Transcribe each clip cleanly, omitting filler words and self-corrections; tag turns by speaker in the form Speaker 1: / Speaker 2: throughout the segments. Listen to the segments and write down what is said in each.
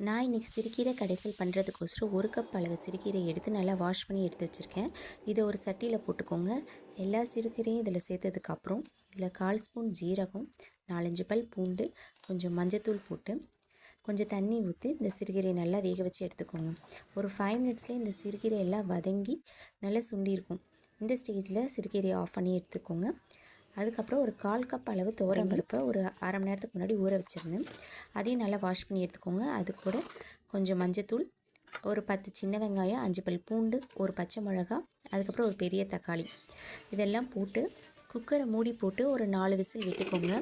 Speaker 1: நான் இன்றைக்கி சிறுகீரை கடைசல் பண்ணுறதுக்கோசரம் 1 கப் அளவு சிறுகீரை எடுத்து நல்லா வாஷ் பண்ணி எடுத்து வச்சுருக்கேன். இதை ஒரு சட்டியில் போட்டுக்கோங்க. எல்லா சிறுகீரையும் இதில் சேர்த்ததுக்கப்புறம் இதில் 1/4 ஸ்பூன் ஜீரகம், 4-5 பல் பூண்டு, கொஞ்சம் மஞ்சத்தூள் போட்டு கொஞ்சம் தண்ணி ஊற்றி இந்த சிறுகீரையை நல்லா வேக வச்சு எடுத்துக்கோங்க. ஒரு 5 மினிட்ஸ்லேயே இந்த சிறுகீரை எல்லாம் வதங்கி நல்லா சுண்டியிருக்கும். இந்த ஸ்டேஜில் சிறுகீரையை ஆஃப் பண்ணி எடுத்துக்கோங்க. அதுக்கப்புறம் ஒரு 1/4 கப் அளவு துவரம் பருப்பை ஒரு அரை மணி நேரத்துக்கு முன்னாடி ஊற வச்சுருந்தேன். அதையும் நல்லா வாஷ் பண்ணி எடுத்துக்கோங்க. அது கூட கொஞ்சம் மஞ்சத்தூள், ஒரு 10 சின்ன வெங்காயம், 5 பல் பூண்டு, ஒரு பச்சை மிளகா, அதுக்கப்புறம் ஒரு பெரிய தக்காளி இதெல்லாம் போட்டு குக்கரை மூடி போட்டு ஒரு 4 விசில் விட்டுக்கோங்க.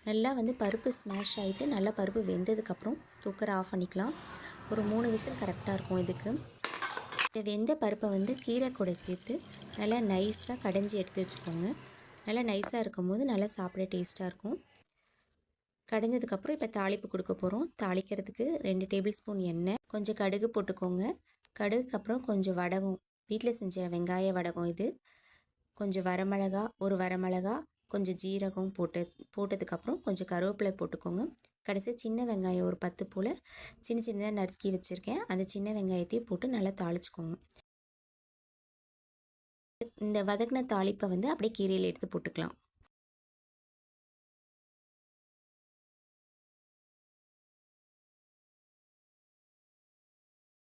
Speaker 1: நல்லா பருப்பு ஸ்மாஷ் ஆகிட்டு நல்லா பருப்பு வெந்ததுக்கப்புறம் குக்கரை ஆஃப் பண்ணிக்கலாம். ஒரு 3 விசில் கரெக்டாக இருக்கும் இதுக்கு. இந்த வெந்த பருப்பை கீரை கூட சேர்த்து நல்லா நைஸாக கடைஞ்சி எடுத்து வச்சுக்கோங்க. நல்லா நைஸாக இருக்கும் போது நல்லா சாப்பிட டேஸ்ட்டாக இருக்கும். கடைஞ்சதுக்கப்புறம் இப்போ தாளிப்பு கொடுக்க போகிறோம். தாளிக்கிறதுக்கு 2 டேபிள் ஸ்பூன் எண்ணெய், கொஞ்சம் கடுகு போட்டுக்கோங்க. கடுகுக்கப்புறம் கொஞ்சம் வடகம், வீட்டில் செஞ்ச வெங்காய வடகம் இது, கொஞ்சம் வரமிளகா, ஒரு வரமிளகா, கொஞ்சம் ஜீரகம் போட்டதுக்கப்புறம் கொஞ்சம் கருவேப்பிலை போட்டுக்கோங்க. கடைசி சின்ன வெங்காயம் ஒரு 10 போல் சின்ன சின்னதாக நறுக்கி வச்சுருக்கேன். அந்த சின்ன வெங்காயத்தையும் போட்டு நல்லா தாளிச்சுக்கோங்க. இந்த வதக்கின தாளிப்பை அப்படியே கீரையில் எடுத்து போட்டுக்கலாம்.